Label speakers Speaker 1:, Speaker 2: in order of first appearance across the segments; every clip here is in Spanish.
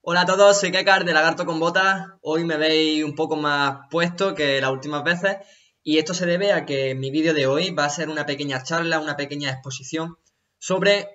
Speaker 1: Hola a todos, soy Kekar de Lagarto con Botas. Hoy me veis un poco más puesto que las últimas veces y esto se debe a que mi vídeo de hoy va a ser una pequeña charla, una pequeña exposición sobre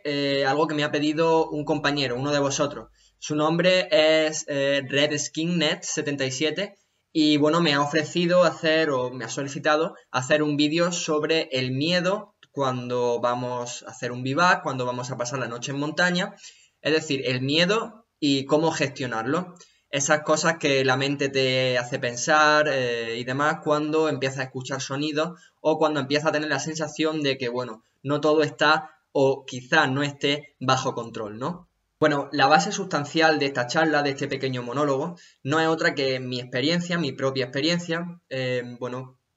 Speaker 1: algo que me ha pedido un compañero, uno de vosotros. Su nombre es RedSkinNet77 y bueno, me ha ofrecido hacer o me ha solicitado hacer un vídeo sobre el miedo cuando vamos a hacer un vivac, cuando vamos a pasar la noche en montaña. Es decir, el miedo y cómo gestionarlo. Esas cosas que la mente te hace pensar y demás cuando empiezas a escuchar sonidos o cuando empiezas a tener la sensación de que, bueno, no todo está o quizás no esté bajo control, ¿no? Bueno, la base sustancial de esta charla, de este pequeño monólogo, no es otra que mi experiencia, mi propia experiencia,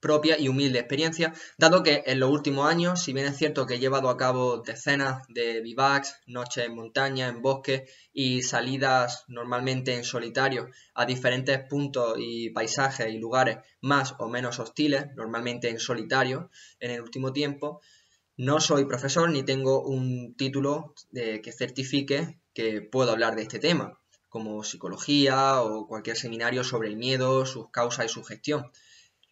Speaker 1: propia y humilde experiencia, dado que en los últimos años, si bien es cierto que he llevado a cabo decenas de bivacs, noches en montaña, en bosque y salidas normalmente en solitario a diferentes puntos y paisajes y lugares más o menos hostiles, normalmente en solitario en el último tiempo, no soy profesor ni tengo un título que certifique que puedo hablar de este tema, como psicología o cualquier seminario sobre el miedo, sus causas y su gestión.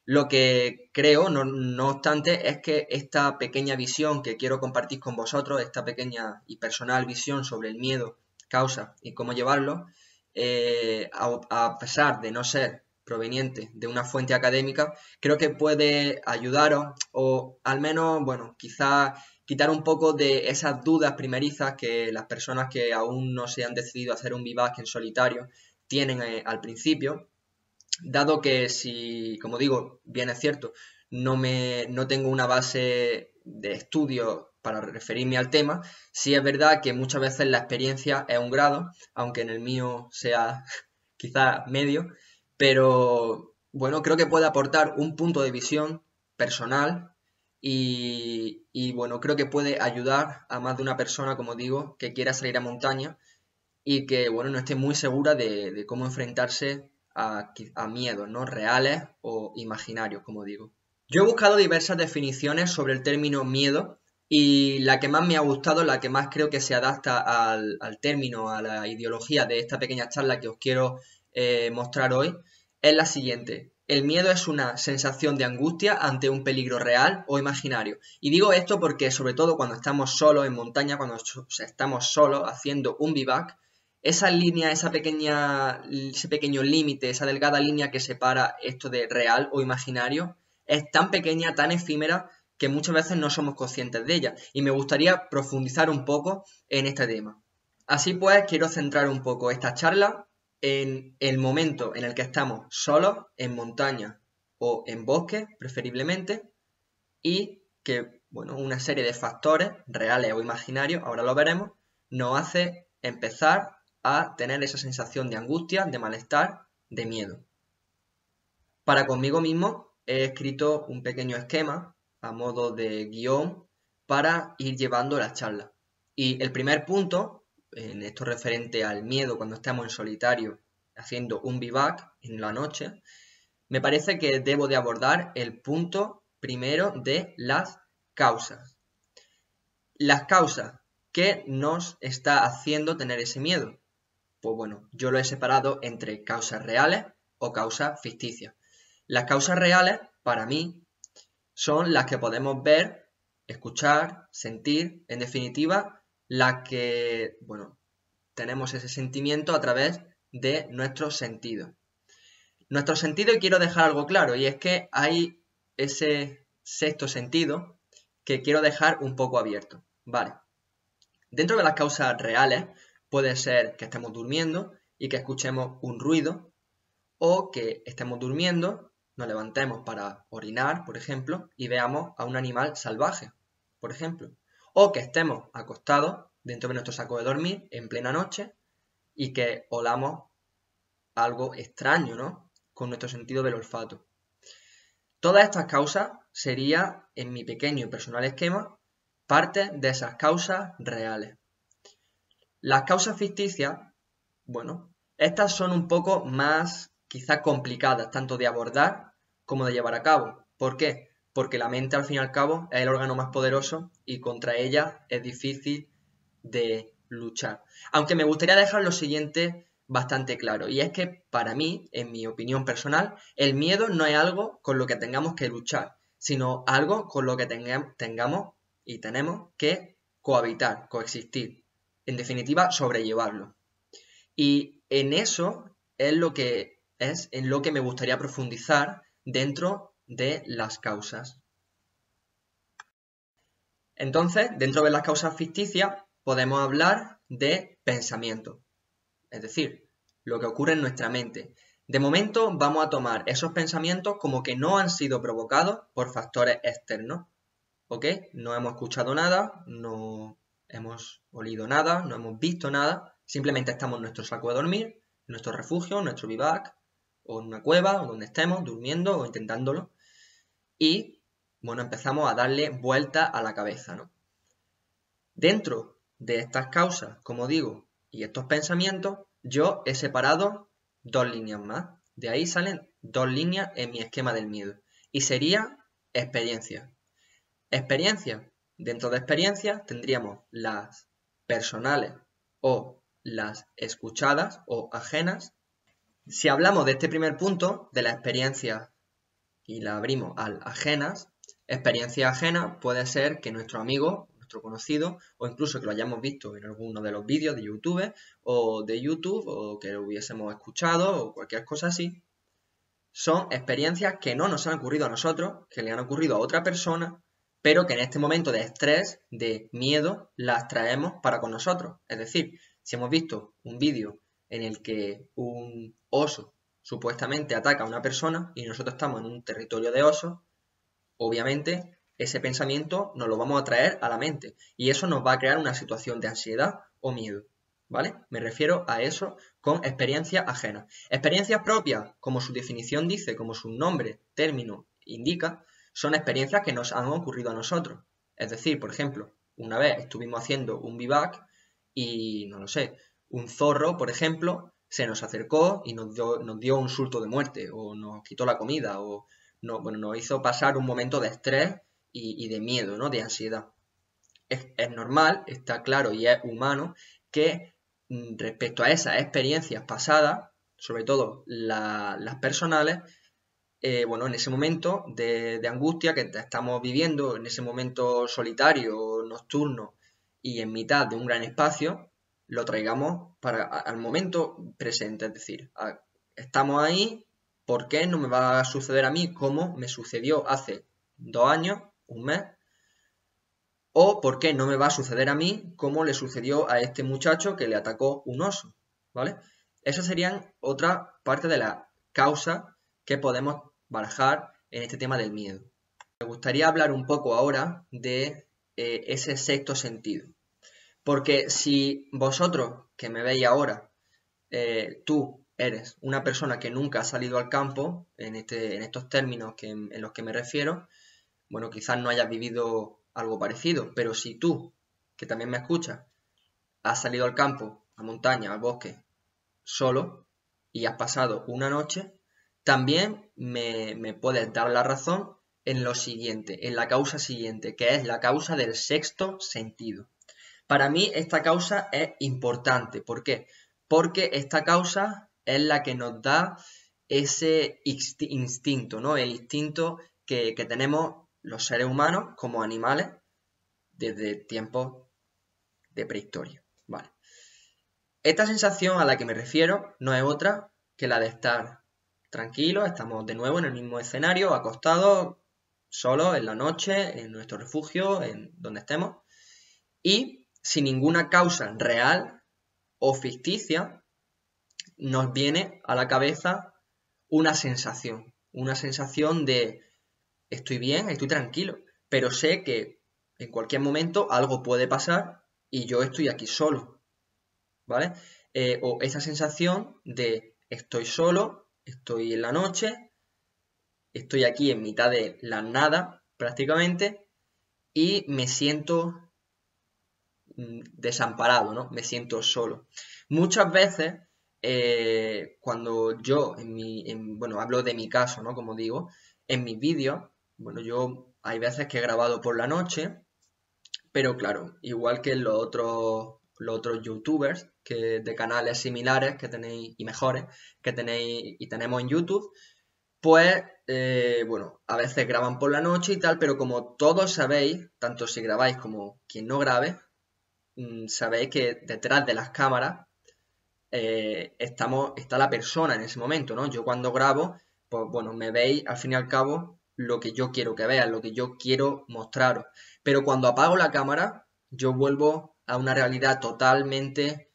Speaker 1: Lo que creo, no obstante, es que esta pequeña visión que quiero compartir con vosotros, esta pequeña y personal visión sobre el miedo, causa y cómo llevarlo, a pesar de no ser proveniente de una fuente académica, creo que puede ayudaros o al menos, bueno, quizás quitar un poco de esas dudas primerizas que las personas que aún no se han decidido a hacer un vivac en solitario tienen al principio, dado que si, como digo, bien es cierto, no tengo una base de estudio para referirme al tema, sí es verdad que muchas veces la experiencia es un grado, aunque en el mío sea quizás medio, pero bueno, creo que puede aportar un punto de visión personal bueno, creo que puede ayudar a más de una persona, como digo, que quiera salir a montaña y que, bueno, no esté muy segura de cómo enfrentarse a miedos, ¿no? Reales o imaginarios, como digo. Yo he buscado diversas definiciones sobre el término miedo y la que más me ha gustado, la que más creo que se adapta al término, a la ideología de esta pequeña charla que os quiero mostrar hoy, es la siguiente. El miedo es una sensación de angustia ante un peligro real o imaginario. Y digo esto porque, sobre todo cuando estamos solos en montaña, cuando estamos solos haciendo un bivac, esa línea, ese pequeño límite, esa delgada línea que separa esto de real o imaginario, es tan pequeña, tan efímera, que muchas veces no somos conscientes de ella. Y me gustaría profundizar un poco en este tema. Así pues, quiero centrar un poco esta charla en el momento en el que estamos solos, en montaña o en bosque, preferiblemente, y que, bueno, una serie de factores, reales o imaginarios, ahora lo veremos, nos hace empezar a tener esa sensación de angustia, de malestar, de miedo. Para conmigo mismo he escrito un pequeño esquema a modo de guión para ir llevando la charla. Y el primer punto, en esto referente al miedo cuando estamos en solitario haciendo un bivac en la noche, me parece que debo de abordar el punto primero de las causas. Las causas, ¿qué nos está haciendo tener ese miedo? Pues bueno, yo lo he separado entre causas reales o causas ficticias. Las causas reales, para mí, son las que podemos ver, escuchar, sentir, en definitiva, las que, bueno, tenemos ese sentimiento a través de nuestros sentidos. Nuestro sentido, y quiero dejar algo claro, y es que hay ese sexto sentido que quiero dejar un poco abierto. Vale. Dentro de las causas reales puede ser que estemos durmiendo y que escuchemos un ruido, o que estemos durmiendo, nos levantemos para orinar, por ejemplo, y veamos a un animal salvaje, por ejemplo. O que estemos acostados dentro de nuestro saco de dormir en plena noche y que olamos algo extraño, ¿no? Con nuestro sentido del olfato. Todas estas causas serían, en mi pequeño y personal esquema, parte de esas causas reales. Las causas ficticias, bueno, estas son un poco más quizás complicadas, tanto de abordar como de llevar a cabo. ¿Por qué? Porque la mente, al fin y al cabo, es el órgano más poderoso y contra ella es difícil de luchar. Aunque me gustaría dejar lo siguiente bastante claro. Y es que para mí, en mi opinión personal, el miedo no es algo con lo que tengamos que luchar, sino algo con lo que tengamos y tenemos que cohabitar, coexistir. En definitiva, sobrellevarlo. Y en eso es en lo que me gustaría profundizar dentro de las causas. Entonces, dentro de las causas ficticias, podemos hablar de pensamiento, es decir, lo que ocurre en nuestra mente. De momento, vamos a tomar esos pensamientos como que no han sido provocados por factores externos, ¿ok? No hemos escuchado nada, no hemos olido nada, no hemos visto nada, simplemente estamos en nuestro saco de dormir, en nuestro refugio, en nuestro bivac, o en una cueva, o donde estemos, durmiendo o intentándolo, y, bueno, empezamos a darle vuelta a la cabeza, ¿no? Dentro de estas causas, como digo, y estos pensamientos, yo he separado dos líneas más. De ahí salen dos líneas en mi esquema del miedo. Y sería experiencia. Experiencia. Dentro de experiencias tendríamos las personales o las escuchadas o ajenas. Si hablamos de este primer punto, de la experiencia, y la abrimos al ajenas, experiencia ajena puede ser que nuestro amigo, nuestro conocido, o incluso que lo hayamos visto en alguno de los vídeos de YouTube, o que lo hubiésemos escuchado, o cualquier cosa así, son experiencias que no nos han ocurrido a nosotros, que le han ocurrido a otra persona, pero que en este momento de estrés, de miedo, las traemos para con nosotros. Es decir, si hemos visto un vídeo en el que un oso supuestamente ataca a una persona y nosotros estamos en un territorio de osos, obviamente ese pensamiento nos lo vamos a traer a la mente y eso nos va a crear una situación de ansiedad o miedo, ¿vale? Me refiero a eso con experiencias ajenas. Experiencias propias, como su definición dice, como su nombre, término indica, son experiencias que nos han ocurrido a nosotros. Es decir, por ejemplo, una vez estuvimos haciendo un bivac y, no lo sé, un zorro, por ejemplo, se nos acercó y nos dio un susto de muerte, o nos quitó la comida, o nos hizo pasar un momento de estrés y de miedo, ¿no? De ansiedad. Es normal, está claro y es humano que respecto a esas experiencias pasadas, sobre todo las personales, en ese momento de angustia que estamos viviendo, en ese momento solitario, nocturno y en mitad de un gran espacio, lo traigamos al momento presente, es decir, estamos ahí, ¿por qué no me va a suceder a mí como me sucedió hace 2 años, un mes? ¿O por qué no me va a suceder a mí como le sucedió a este muchacho que le atacó un oso? ¿Vale? Esas serían otra parte de la causa que podemos barajar en este tema del miedo. Me gustaría hablar un poco ahora de ese sexto sentido. Porque si vosotros que me veis ahora, tú eres una persona que nunca ha salido al campo, en estos términos en los que me refiero, bueno, quizás no hayas vivido algo parecido, pero si tú, que también me escuchas, has salido al campo, a montaña, al bosque, solo, y has pasado una noche, también me puedes dar la razón en lo siguiente, en la causa siguiente, que es la causa del sexto sentido. Para mí esta causa es importante. ¿Por qué? Porque esta causa es la que nos da ese instinto, ¿no? El instinto que tenemos los seres humanos como animales desde tiempos de prehistoria. Vale. Esta sensación a la que me refiero no es otra que la de estar tranquilos, estamos de nuevo en el mismo escenario, acostados, solos, en la noche, en nuestro refugio, en donde estemos, y sin ninguna causa real o ficticia, nos viene a la cabeza una sensación de estoy bien, estoy tranquilo, pero sé que en cualquier momento algo puede pasar y yo estoy aquí solo, ¿vale? O esa sensación de estoy solo, estoy en la noche, estoy aquí en mitad de la nada prácticamente y me siento desamparado, ¿no? Me siento solo. Muchas veces, cuando yo, hablo de mi caso, ¿no? Como digo, en mis vídeos, hay veces que he grabado por la noche, pero claro, igual que en los otros los otros youtubers de canales similares que tenéis y mejores que tenéis y tenemos en YouTube, pues, bueno, a veces graban por la noche y tal, pero como todos sabéis, tanto si grabáis como quien no grabe, sabéis que detrás de las cámaras está la persona en ese momento, ¿no? Yo cuando grabo, pues bueno, me veis al fin y al cabo lo que yo quiero que veas, lo que yo quiero mostraros. Pero cuando apago la cámara, yo vuelvo a una realidad totalmente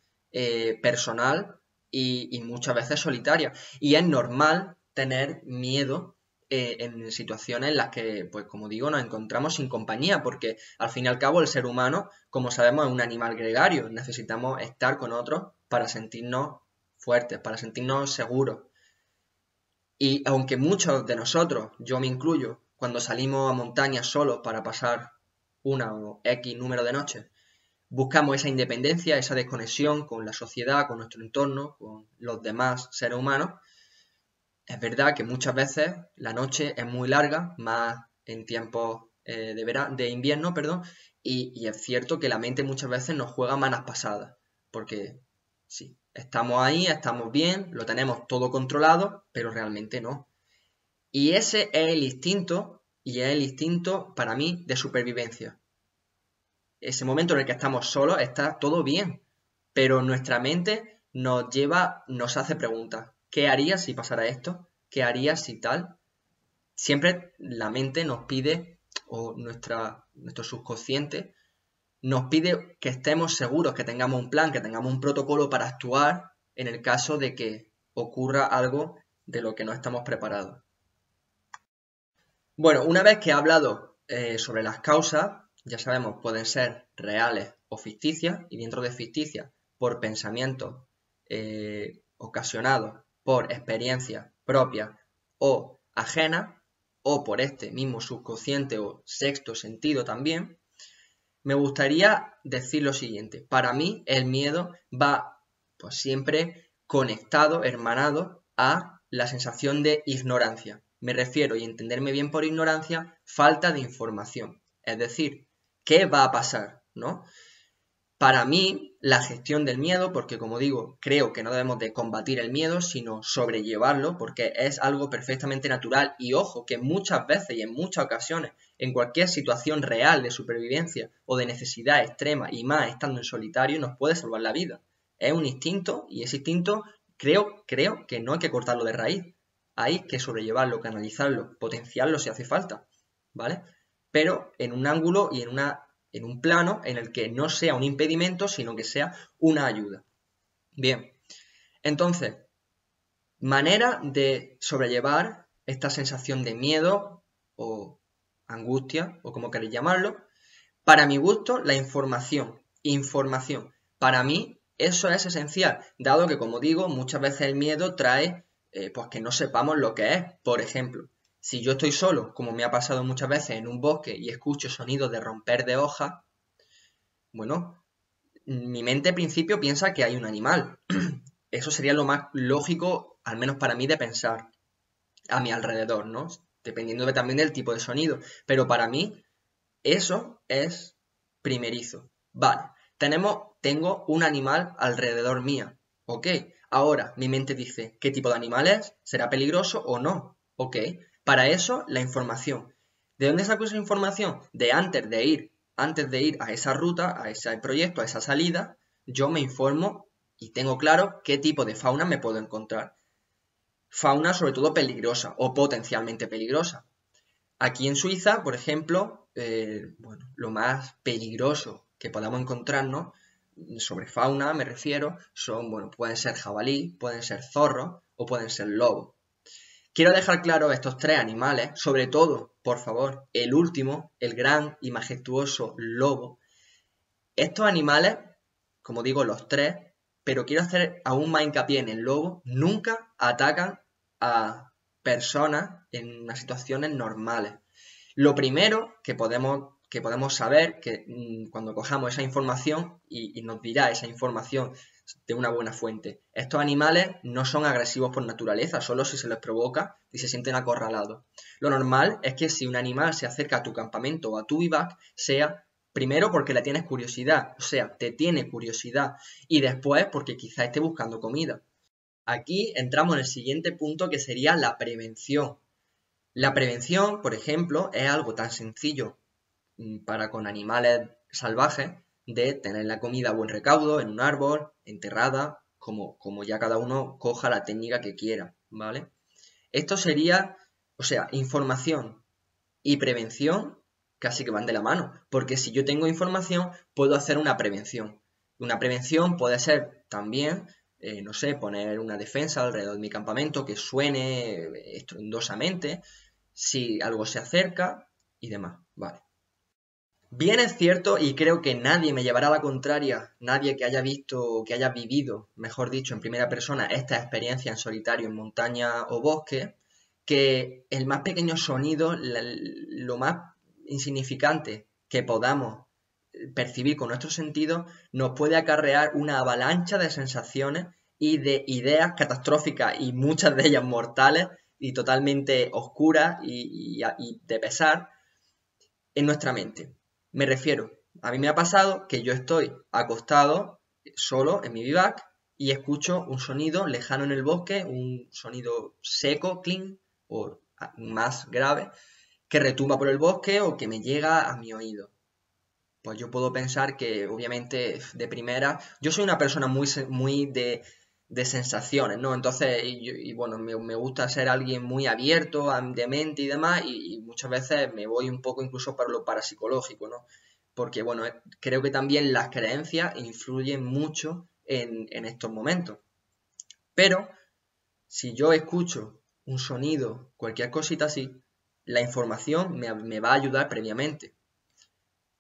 Speaker 1: personal y muchas veces solitaria. Y es normal tener miedo en situaciones en las que, pues como digo, nos encontramos sin compañía, porque al fin y al cabo el ser humano, como sabemos, es un animal gregario. Necesitamos estar con otros para sentirnos fuertes, para sentirnos seguros. Y aunque muchos de nosotros, yo me incluyo, cuando salimos a montañas solos para pasar una o X número de noches, buscamos esa independencia, esa desconexión con la sociedad, con nuestro entorno, con los demás seres humanos, es verdad que muchas veces la noche es muy larga, más en tiempos de invierno, perdón, y es cierto que la mente muchas veces nos juega malas pasadas, porque sí, estamos ahí, estamos bien, lo tenemos todo controlado, pero realmente no. Y ese es el instinto, y es el instinto para mí de supervivencia. Ese momento en el que estamos solos está todo bien, pero nuestra mente nos hace preguntas. ¿Qué harías si pasara esto? ¿Qué harías si tal? Siempre la mente nos pide, o nuestro subconsciente, nos pide que estemos seguros, que tengamos un plan, que tengamos un protocolo para actuar en el caso de que ocurra algo de lo que no estamos preparados. Bueno, una vez que he hablado sobre las causas, ya sabemos, pueden ser reales o ficticias, y dentro de ficticias, por pensamientos ocasionados por experiencias propias o ajenas, o por este mismo subconsciente o sexto sentido también, me gustaría decir lo siguiente. Para mí el miedo va pues siempre conectado, hermanado a la sensación de ignorancia. Me refiero, y entenderme bien por ignorancia, falta de información. Es decir, ¿qué va a pasar? ¿No? Para mí, la gestión del miedo, porque como digo, creo que no debemos de combatir el miedo, sino sobrellevarlo, porque es algo perfectamente natural y ojo, que muchas veces y en muchas ocasiones, en cualquier situación real de supervivencia o de necesidad extrema y más estando en solitario, nos puede salvar la vida. Es un instinto y ese instinto creo que no hay que cortarlo de raíz. Hay que sobrellevarlo, canalizarlo, potenciarlo si hace falta, ¿vale? Pero en un ángulo y en un plano en el que no sea un impedimento, sino que sea una ayuda. Bien, entonces, manera de sobrellevar esta sensación de miedo o angustia, o como queréis llamarlo. Para mi gusto, la información. Información. Para mí, eso es esencial, dado que, como digo, muchas veces el miedo trae pues que no sepamos lo que es. Por ejemplo, si yo estoy solo, como me ha pasado muchas veces en un bosque y escucho sonidos de romper de hojas, bueno, mi mente al principio piensa que hay un animal. Eso sería lo más lógico, al menos para mí, de pensar a mi alrededor, ¿no? Dependiendo también del tipo de sonido. Pero para mí, eso es primerizo. Vale, tengo un animal alrededor mía. Ok, ahora mi mente dice, ¿qué tipo de animal es? ¿Será peligroso o no? Ok, para eso la información. ¿De dónde saco esa información? De antes de ir a esa ruta, a ese proyecto, a esa salida, yo me informo y tengo claro qué tipo de fauna me puedo encontrar. Fauna sobre todo peligrosa o potencialmente peligrosa. Aquí en Suiza, por ejemplo, bueno, lo más peligroso que podamos encontrarnos sobre fauna, me refiero, bueno, pueden ser jabalí, pueden ser zorros o pueden ser lobos. Quiero dejar claro estos tres animales, sobre todo, por favor, el último, el gran y majestuoso lobo. Estos animales, como digo, los tres, pero quiero hacer aún más hincapié en el lobo, nunca atacan a personas en unas situaciones normales. Lo primero que podemos saber, que cuando cojamos esa información y nos dirá esa información de una buena fuente, estos animales no son agresivos por naturaleza, solo si se les provoca y se sienten acorralados. Lo normal es que si un animal se acerca a tu campamento o a tu vivac, sea Primero porque le tienes curiosidad, o sea, te tiene curiosidad. Y después porque quizá esté buscando comida. Aquí entramos en el siguiente punto que sería la prevención. La prevención, por ejemplo, es algo tan sencillo para con animales salvajes de tener la comida a buen recaudo, en un árbol, enterrada, como ya cada uno coja la técnica que quiera, ¿vale? Esto sería, o sea, información y prevención casi que van de la mano, porque si yo tengo información, puedo hacer una prevención. Una prevención puede ser también, no sé, poner una defensa alrededor de mi campamento que suene estruendosamente, si algo se acerca y demás, ¿vale? Bien es cierto, y creo que nadie me llevará a la contraria, nadie que haya visto, que haya vivido, mejor dicho, en primera persona, esta experiencia en solitario en montaña o bosque, que el más pequeño sonido, lo más insignificante que podamos percibir con nuestros sentidos, nos puede acarrear una avalancha de sensaciones y de ideas catastróficas y muchas de ellas mortales y totalmente oscuras y de pesar en nuestra mente. Me refiero, a mí me ha pasado que yo estoy acostado solo en mi bivac y escucho un sonido lejano en el bosque, un sonido seco, clean o más grave, que retumba por el bosque o que me llega a mi oído. Pues yo puedo pensar que, obviamente, de primera, yo soy una persona muy de sensaciones, ¿no? Entonces, bueno, me gusta ser alguien muy abierto de mente y demás, y muchas veces me voy un poco incluso para lo parapsicológico, ¿no? Porque, bueno, creo que también las creencias influyen mucho en estos momentos. Pero, si yo escucho un sonido, cualquier cosita así, la información me va a ayudar previamente.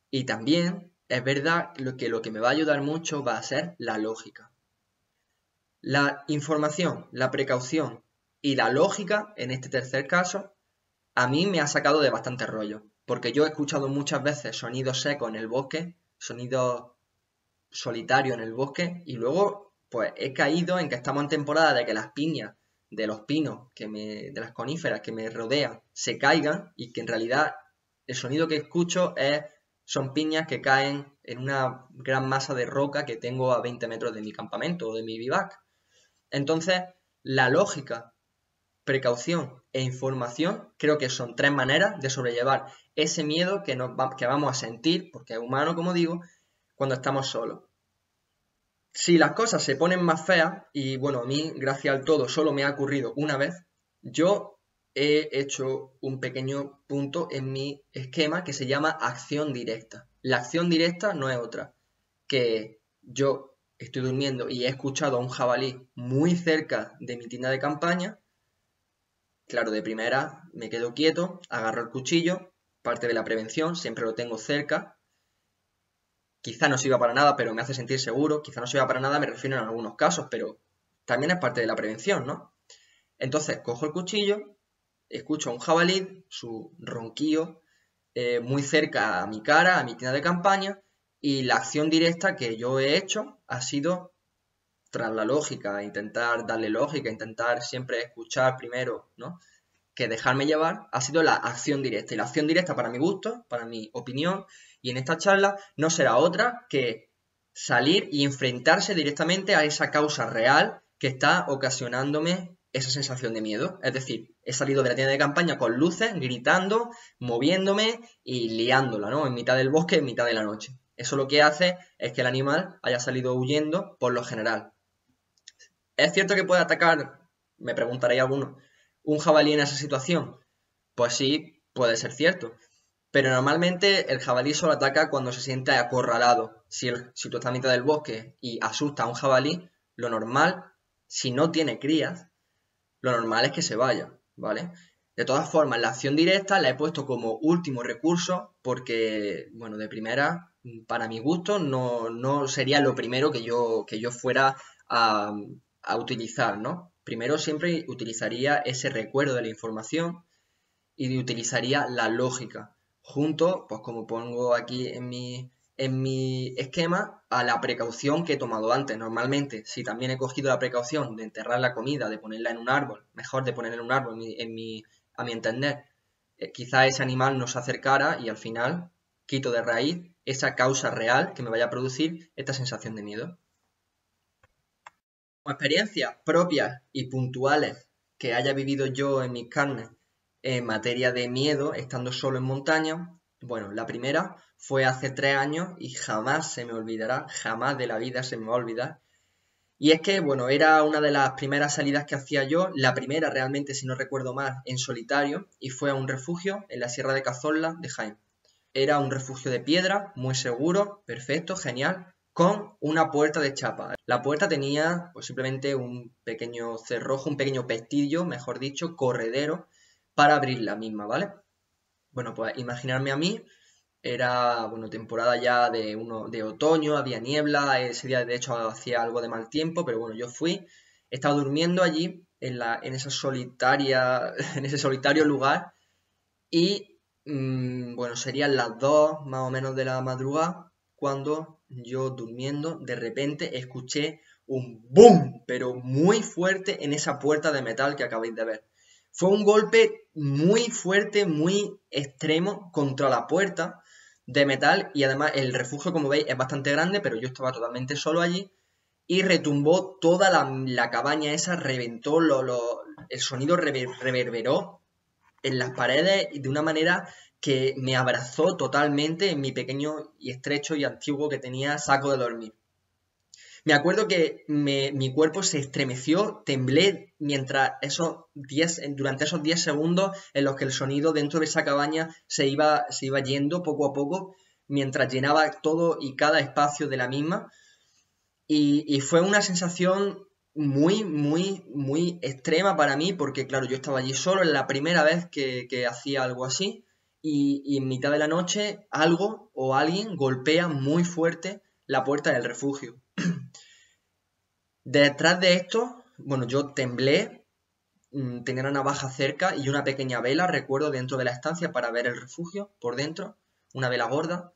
Speaker 1: Y también es verdad lo que me va a ayudar mucho va a ser la lógica. La información, la precaución y la lógica, en este tercer caso, a mí me ha sacado de bastante rollo. Porque yo he escuchado muchas veces sonidos secos en el bosque, sonidos solitarios en el bosque, y luego pues he caído en que estamos en temporada de que las piñas de los pinos, de las coníferas que me rodean, se caigan y que en realidad el sonido que escucho son piñas que caen en una gran masa de roca que tengo a 20 metros de mi campamento o de mi bivac. Entonces, la lógica, precaución e información creo que son tres maneras de sobrellevar ese miedo que vamos a sentir, porque es humano, como digo, cuando estamos solos. Si las cosas se ponen más feas, y bueno, a mí, gracias al todo, solo me ha ocurrido una vez, yo he hecho un pequeño punto en mi esquema que se llama acción directa. La acción directa no es otra que yo estoy durmiendo y he escuchado a un jabalí muy cerca de mi tienda de campaña. Claro, de primera me quedo quieto, agarro el cuchillo, parte de la prevención, siempre lo tengo cerca. Quizá no sirva para nada, pero me hace sentir seguro. Quizá no sirva para nada, me refiero en algunos casos, pero también es parte de la prevención, ¿no? Entonces, cojo el cuchillo, escucho a un jabalí, su ronquío, muy cerca a mi cara, a mi tienda de campaña, y la acción directa que yo he hecho ha sido, tras la lógica, intentar darle lógica, intentar siempre escuchar primero, ¿no? Que dejarme llevar, ha sido la acción directa. Y la acción directa, para mi gusto, para mi opinión, y en esta charla, no será otra que salir y enfrentarse directamente a esa causa real que está ocasionándome esa sensación de miedo. Es decir, he salido de la tienda de campaña con luces, gritando, moviéndome y liándola, ¿no? En mitad del bosque, en mitad de la noche. Eso lo que hace es que el animal haya salido huyendo por lo general. ¿Es cierto que puede atacar, me preguntaréis alguno, un jabalí en esa situación? Pues sí, puede ser cierto. Pero normalmente el jabalí solo ataca cuando se siente acorralado. Si tú estás a mitad del bosque y asusta a un jabalí, lo normal, si no tiene crías, lo normal es que se vaya, ¿vale? De todas formas, la acción directa la he puesto como último recurso porque, bueno, de primera, para mi gusto, no sería lo primero que yo fuera a utilizar, ¿no? Primero siempre utilizaría ese recuerdo de la información y utilizaría la lógica, junto, pues como pongo aquí en mi esquema, a la precaución que he tomado antes. Normalmente, si también he cogido la precaución de enterrar la comida, de ponerla en un árbol, mejor de ponerla en un árbol, a mi entender, quizá ese animal no se acercara y al final quito de raíz esa causa real que me vaya a producir esta sensación de miedo. Como experiencias propias y puntuales que haya vivido yo en mis carnes en materia de miedo, estando solo en montaña, bueno, la primera fue hace 3 años y jamás se me olvidará, jamás de la vida se me va a olvidar. Y es que, bueno, era una de las primeras salidas que hacía yo, la primera realmente, si no recuerdo mal, en solitario, y fue a un refugio en la Sierra de Cazorla de Jaén. Era un refugio de piedra, muy seguro, perfecto, genial, con una puerta de chapa. La puerta tenía pues, simplemente un pequeño cerrojo, un pequeño pestillo, mejor dicho, corredero, para abrir la misma, ¿vale? Bueno, pues imaginarme a mí, era, bueno, temporada ya de otoño, había niebla, ese día de hecho hacía algo de mal tiempo, pero bueno, yo fui, estaba durmiendo allí en esa solitaria, en ese solitario lugar y, bueno, serían las 2 más o menos de la madrugada cuando yo durmiendo de repente escuché un boom, pero muy fuerte en esa puerta de metal que acabáis de ver. Fue un golpe muy fuerte, muy extremo contra la puerta de metal y además el refugio, como veis, es bastante grande, pero yo estaba totalmente solo allí y retumbó toda la cabaña esa, reventó, el sonido reverberó en las paredes de una manera que me abrazó totalmente en mi pequeño y estrecho y antiguo que tenía saco de dormir. Me acuerdo que mi cuerpo se estremeció, temblé durante esos 10 segundos en los que el sonido dentro de esa cabaña se iba yendo poco a poco mientras llenaba todo y cada espacio de la misma. Y fue una sensación muy, muy, muy extrema para mí porque, claro, yo estaba allí solo, es la primera vez que hacía algo así y en mitad de la noche algo o alguien golpea muy fuerte la puerta del refugio. Detrás de esto, bueno, yo temblé, tenía una navaja cerca y una pequeña vela, recuerdo, dentro de la estancia para ver el refugio por dentro, una vela gorda.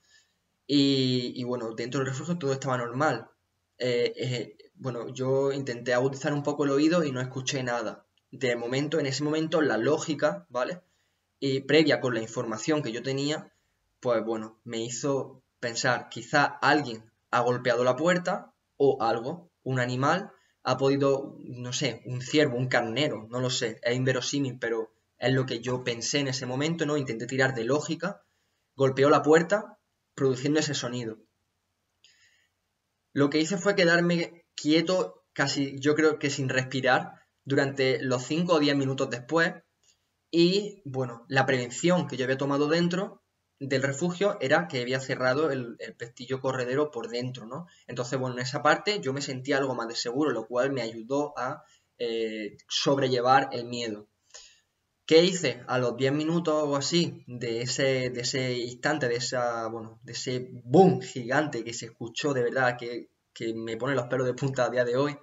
Speaker 1: Y bueno, dentro del refugio todo estaba normal. Bueno, yo intenté agudizar un poco el oído y no escuché nada. En ese momento, la lógica, ¿vale? Y previa con la información que yo tenía, pues bueno, me hizo pensar, quizá alguien ha golpeado la puerta o algo, un animal ha podido, no sé, un ciervo, un carnero, no lo sé, es inverosímil, pero es lo que yo pensé en ese momento, ¿no? Intenté tirar de lógica, golpeó la puerta, produciendo ese sonido. Lo que hice fue quedarme quieto, casi yo creo que sin respirar, durante los 5 o 10 minutos después, y bueno, la prevención que yo había tomado dentro del refugio era que había cerrado el pestillo corredero por dentro, ¿no? Entonces, bueno, en esa parte yo me sentía algo más de seguro, lo cual me ayudó a sobrellevar el miedo. ¿Qué hice? A los 10 minutos o así de ese instante, bueno, de ese boom gigante que se escuchó de verdad, que me pone los pelos de punta a día de hoy,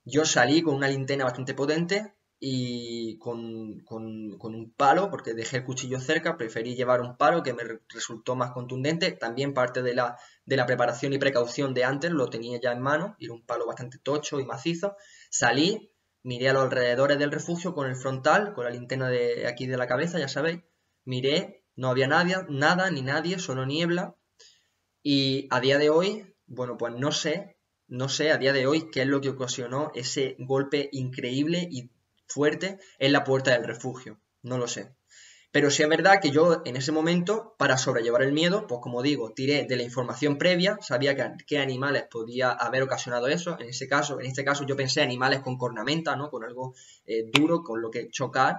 Speaker 1: yo salí con una linterna bastante potente y con un palo, porque dejé el cuchillo cerca, preferí llevar un palo que me resultó más contundente. También parte de la preparación y precaución de antes lo tenía ya en mano, y era un palo bastante tocho y macizo. Salí, miré a los alrededores del refugio con el frontal, con la linterna de aquí de la cabeza, ya sabéis. Miré, no había nada ni nadie, solo niebla. Y a día de hoy, bueno, pues no sé a día de hoy qué es lo que ocasionó ese golpe increíble y fuerte en la puerta del refugio. No lo sé. Pero sí es verdad que yo en ese momento, para sobrellevar el miedo, pues como digo, tiré de la información previa, sabía qué animales podía haber ocasionado eso. En este caso yo pensé animales con cornamenta, ¿no? Con algo duro, con lo que chocar.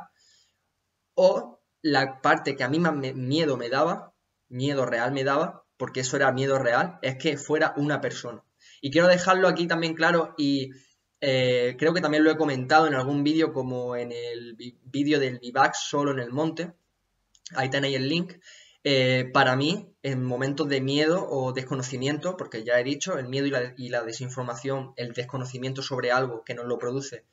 Speaker 1: O la parte que a mí más miedo me daba, miedo real me daba, porque eso era miedo real, es que fuera una persona. Y quiero dejarlo aquí también claro y creo que también lo he comentado en algún vídeo como en el vídeo del vivac solo en el monte, ahí tenéis el link. Para mí, en momentos de miedo o desconocimiento, porque ya he dicho, el miedo y la desinformación, el desconocimiento sobre algo que nos lo produce,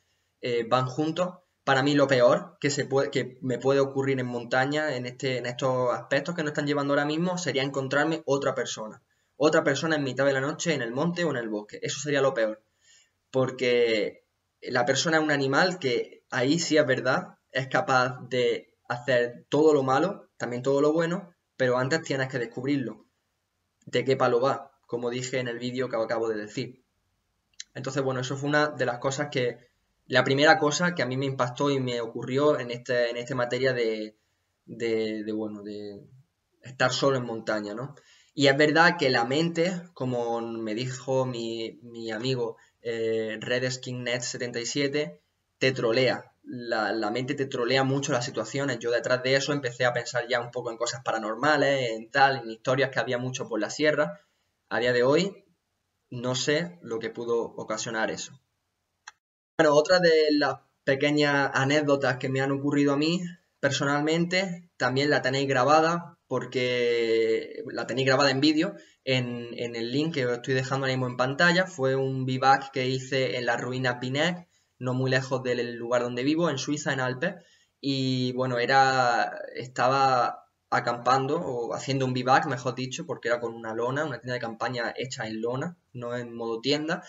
Speaker 1: van juntos. Para mí lo peor que me puede ocurrir en montaña, en estos aspectos que nos están llevando ahora mismo, sería encontrarme otra persona. Otra persona en mitad de la noche en el monte o en el bosque. Eso sería lo peor. Porque la persona es un animal que ahí sí es verdad, es capaz de hacer todo lo malo, también todo lo bueno, pero antes tienes que descubrirlo. de qué palo va, como dije en el vídeo que acabo de decir. Entonces, bueno, eso fue una de las cosas la primera cosa que a mí me impactó y me ocurrió en esta materia bueno, de estar solo en montaña, ¿no? Y es verdad que la mente, como me dijo mi amigo RedSkinNet77, te trolea. La mente te trolea mucho las situaciones. Yo detrás de eso empecé a pensar ya un poco en cosas paranormales, en historias que había mucho por la sierra. A día de hoy no sé lo que pudo ocasionar eso. Bueno, otra de las pequeñas anécdotas que me han ocurrido a mí personalmente, también la tenéis grabada, porque la tenéis grabada en vídeo, en el link que os estoy dejando ahora mismo en pantalla. Fue un vivac que hice en las ruinas Binek, no muy lejos del lugar donde vivo, en Suiza, en Alpes. Y bueno, estaba acampando o haciendo un vivac, mejor dicho, porque era con una lona, una tienda de campaña hecha en lona, no en modo tienda.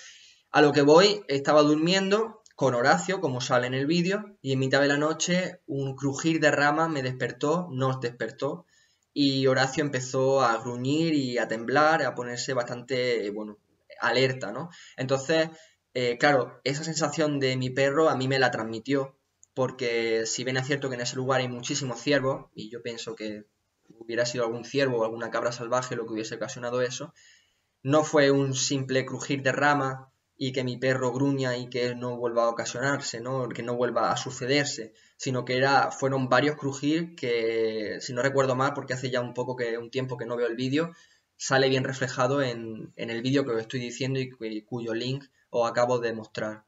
Speaker 1: A lo que voy, estaba durmiendo con Horacio, como sale en el vídeo, y en mitad de la noche un crujir de ramas me despertó, nos despertó, y Horacio empezó a gruñir y a temblar, a ponerse bastante, bueno, alerta, ¿no? Entonces, claro, esa sensación de mi perro a mí me la transmitió, porque si bien es cierto que en ese lugar hay muchísimos ciervos, y yo pienso que hubiera sido algún ciervo o alguna cabra salvaje lo que hubiese ocasionado eso, no fue un simple crujir de ramas y que mi perro gruña y que no vuelva a ocasionarse, ¿no? Que no vuelva a sucederse, sino que fueron varios crujir que, si no recuerdo mal, porque hace ya un tiempo que no veo el vídeo, sale bien reflejado en el vídeo que os estoy diciendo y cuyo link os acabo de mostrar.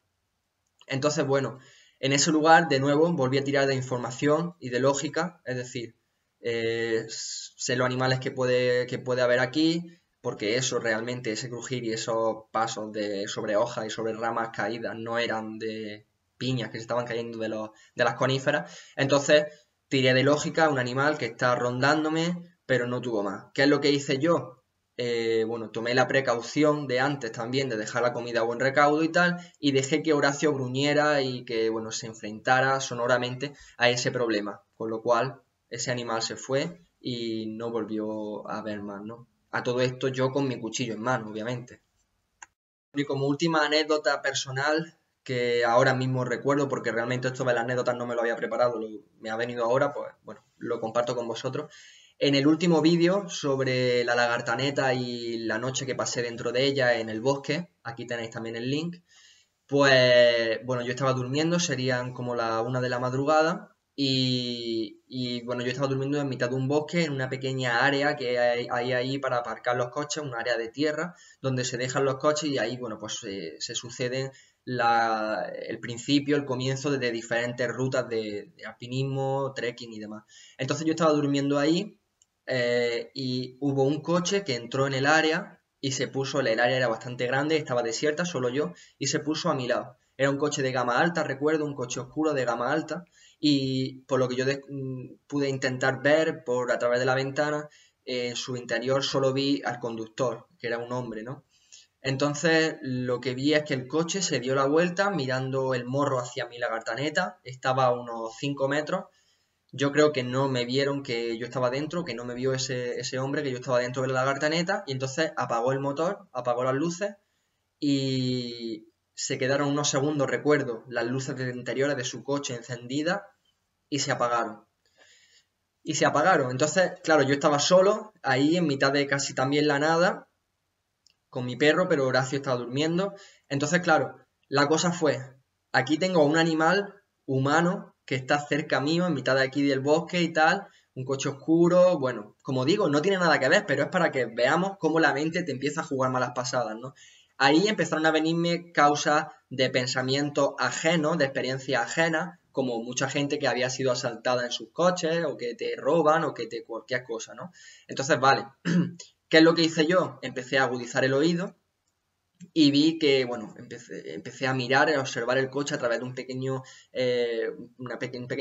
Speaker 1: Entonces, bueno, en ese lugar, de nuevo, volví a tirar de información y de lógica, es decir, sé los animales que puede haber aquí, porque eso realmente, ese crujir y esos pasos sobre hojas y sobre ramas caídas no eran de piñas que se estaban cayendo de las coníferas. Entonces, tiré de lógica un animal que está rondándome, pero no tuvo más. ¿Qué es lo que hice yo? Bueno, tomé la precaución de antes también de dejar la comida a buen recaudo y tal, y dejé que Horacio gruñera y que, bueno, se enfrentara sonoramente a ese problema, con lo cual ese animal se fue y no volvió a ver más, ¿no? A todo esto yo con mi cuchillo en mano, obviamente. Y como última anécdota personal que ahora mismo recuerdo, porque realmente esto de las anécdotas no me lo había preparado, me ha venido ahora, pues bueno, lo comparto con vosotros. En el último vídeo sobre la lagartaneta y la noche que pasé dentro de ella en el bosque, aquí tenéis también el link, pues bueno, yo estaba durmiendo, serían como la 1 de la madrugada y bueno, yo estaba durmiendo en mitad de un bosque, en una pequeña área que hay ahí para aparcar los coches, un área de tierra donde se dejan los coches y ahí, bueno, pues se suceden el principio, el comienzo de diferentes rutas de alpinismo, trekking y demás. Entonces yo estaba durmiendo ahí y hubo un coche que entró en el área y el área era bastante grande, estaba desierta, solo yo, y se puso a mi lado. Era un coche de gama alta, recuerdo, un coche oscuro de gama alta, y por lo que yo pude intentar ver a través de la ventana, en su interior solo vi al conductor, que era un hombre, ¿no? Entonces lo que vi es que el coche se dio la vuelta mirando el morro hacia mi lagartaneta, estaba a unos 5 metros. Yo creo que no me vieron que yo estaba dentro, que no me vio ese hombre, que yo estaba dentro de la lagartaneta, y entonces apagó el motor, apagó las luces y se quedaron unos segundos, recuerdo, las luces interiores de su coche encendidas y se apagaron. Y se apagaron. Entonces, claro, yo estaba solo, ahí en mitad de casi también la nada, con mi perro, pero Horacio estaba durmiendo. Entonces, claro, la cosa fue, aquí tengo un animal humano que está cerca mío, en mitad de aquí del bosque y tal, un coche oscuro, bueno, como digo, no tiene nada que ver, pero es para que veamos cómo la mente te empieza a jugar malas pasadas, ¿no? Ahí empezaron a venirme causas de pensamientos ajenos, de experiencias ajenas, como mucha gente que había sido asaltada en sus coches, o que te roban, o que te cualquier cosa, ¿no? Entonces, vale, ¿qué es lo que hice yo? Empecé a agudizar el oído y vi que, bueno, empecé a mirar, a observar el coche a través de un pequeño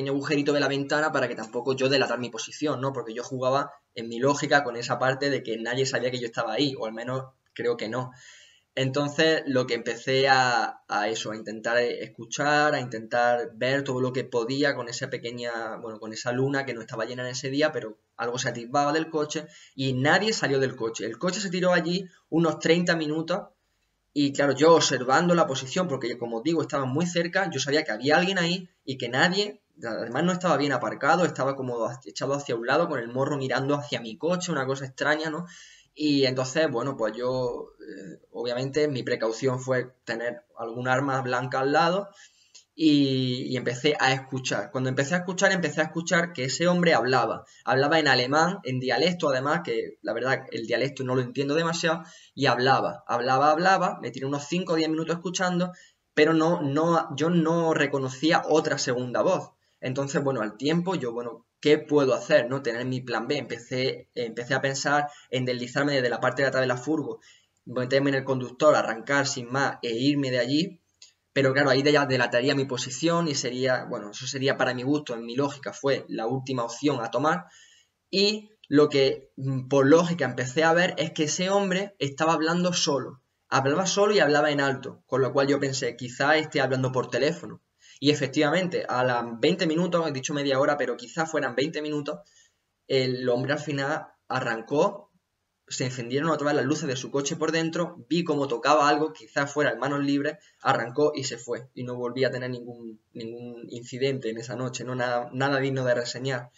Speaker 1: agujerito de la ventana para que tampoco yo delatar mi posición, ¿no? Porque yo jugaba en mi lógica con esa parte de que nadie sabía que yo estaba ahí, o al menos creo que no. Entonces lo que empecé a eso, a intentar escuchar, a intentar ver todo lo que podía con esa pequeña, bueno, con esa luna que no estaba llena en ese día, pero algo se atisbaba del coche y nadie salió del coche. El coche se tiró allí unos 30 minutos y claro, yo observando la posición, porque como digo, estaba muy cerca, yo sabía que había alguien ahí y que nadie, además no estaba bien aparcado, estaba como echado hacia un lado con el morro mirando hacia mi coche, una cosa extraña, ¿no? Y entonces, bueno, pues yo, obviamente, mi precaución fue tener algún arma blanca al lado y empecé a escuchar. Cuando empecé a escuchar que ese hombre hablaba. Hablaba en alemán, en dialecto además, que la verdad el dialecto no lo entiendo demasiado, y hablaba, me tiré unos 5 o 10 minutos escuchando, pero yo no reconocía otra segunda voz. Entonces, bueno, al tiempo yo, bueno, ¿qué puedo hacer? ¿No? Tener mi plan B. Empecé a pensar en deslizarme desde la parte de atrás de la furgo, meterme en el conductor, arrancar sin más e irme de allí, pero claro, ahí ya delataría mi posición y sería, bueno, eso sería para mi gusto, en mi lógica, fue la última opción a tomar. Y lo que por lógica empecé a ver es que ese hombre estaba hablando solo. Hablaba solo y hablaba en alto, con lo cual yo pensé, quizá esté hablando por teléfono. Y efectivamente, a las 20 minutos, he dicho media hora, pero quizá fueran 20 minutos, el hombre al final arrancó, se encendieron otra vez las luces de su coche por dentro, vi cómo tocaba algo, quizás fuera en manos libres, arrancó y se fue. Y no volví a tener ningún incidente en esa noche, no nada digno de reseñar.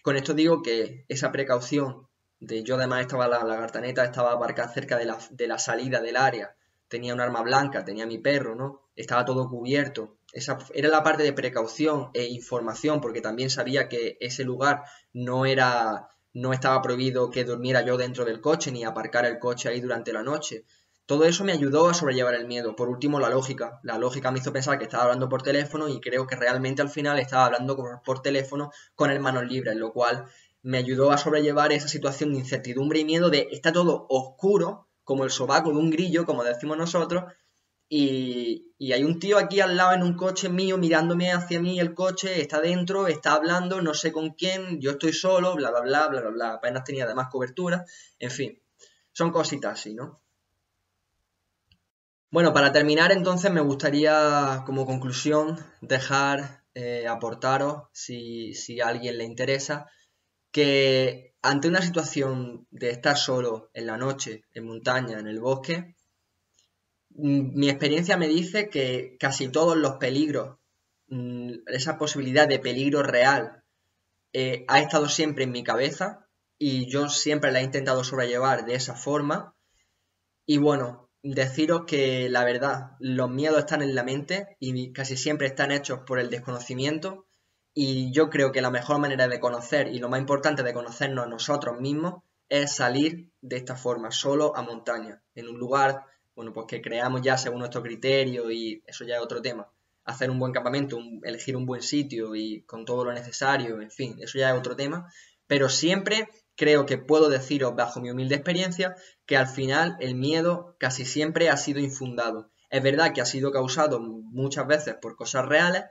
Speaker 1: Con esto digo que esa precaución yo además estaba la gartaneta, estaba aparcada cerca de la salida del área, tenía un arma blanca, tenía mi perro, ¿no? Estaba todo cubierto. Esa era la parte de precaución e información, porque también sabía que ese lugar no estaba prohibido que durmiera yo dentro del coche ni aparcar el coche ahí durante la noche. Todo eso me ayudó a sobrellevar el miedo. Por último, la lógica. La lógica me hizo pensar que estaba hablando por teléfono y creo que realmente al final estaba hablando por teléfono con el manos libres, lo cual me ayudó a sobrellevar esa situación de incertidumbre y miedo de está todo oscuro, como el sobaco de un grillo, como decimos nosotros, y hay un tío aquí al lado en un coche mío mirándome hacia mí el coche, está dentro, está hablando, no sé con quién, yo estoy solo, bla, bla, bla, bla, bla, bla. Apenas tenía además cobertura, en fin, son cositas así, ¿no? Bueno, para terminar entonces me gustaría como conclusión dejar, aportaros, si a alguien le interesa, que ante una situación de estar solo en la noche, en montaña, en el bosque, mi experiencia me dice que casi todos los peligros, esa posibilidad de peligro real, ha estado siempre en mi cabeza y yo siempre la he intentado sobrellevar de esa forma. Y bueno, deciros que la verdad, los miedos están en la mente y casi siempre están hechos por el desconocimiento. Y yo creo que la mejor manera de conocer y lo más importante de conocernos a nosotros mismos es salir de esta forma, solo a montaña, en un lugar, bueno, pues que creamos ya según nuestro criterio y eso ya es otro tema. Hacer un buen campamento, elegir un buen sitio y con todo lo necesario, en fin, eso ya es otro tema. Pero siempre creo que puedo deciros, bajo mi humilde experiencia, que al final el miedo casi siempre ha sido infundado. Es verdad que ha sido causado muchas veces por cosas reales,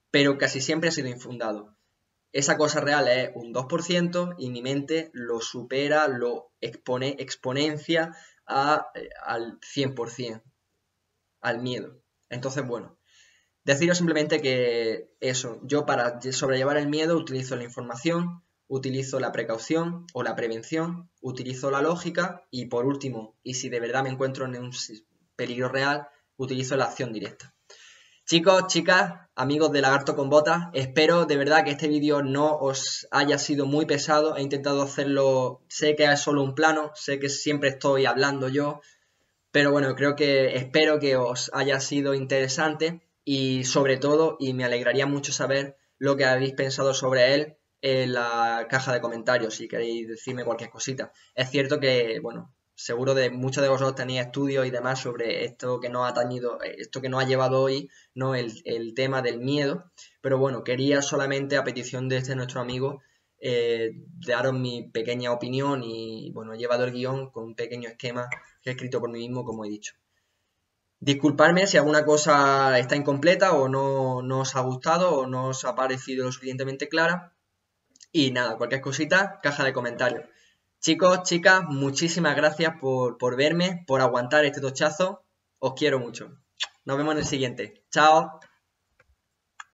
Speaker 1: pero casi siempre ha sido infundado. Esa cosa real es un 2% y mi mente lo supera, lo exponencia al 100%, al miedo. Entonces, bueno, deciros simplemente que eso, yo para sobrellevar el miedo utilizo la información, utilizo la precaución o la prevención, utilizo la lógica y por último, y si de verdad me encuentro en un peligro real, utilizo la acción directa. Chicos, chicas, amigos de Lagarto con Botas, espero de verdad que este vídeo no os haya sido muy pesado. He intentado hacerlo, sé que es solo un plano, sé que siempre estoy hablando yo, pero bueno, espero que os haya sido interesante y sobre todo, y me alegraría mucho saber lo que habéis pensado sobre él en la caja de comentarios, si queréis decirme cualquier cosita. Es cierto que, bueno, seguro de muchos de vosotros tenéis estudios y demás sobre esto que nos ha tañido, esto que nos ha llevado hoy, ¿no? El tema del miedo, pero bueno, quería solamente a petición de este nuestro amigo daros mi pequeña opinión y bueno, he llevado el guión con un pequeño esquema que he escrito por mí mismo, como he dicho. Disculpadme si alguna cosa está incompleta o no os ha gustado o no os ha parecido lo suficientemente clara. Y nada, cualquier cosita, caja de comentarios. Chicos, chicas, muchísimas gracias por verme, por aguantar este tochazo. Os quiero mucho. Nos vemos en el siguiente. Chao.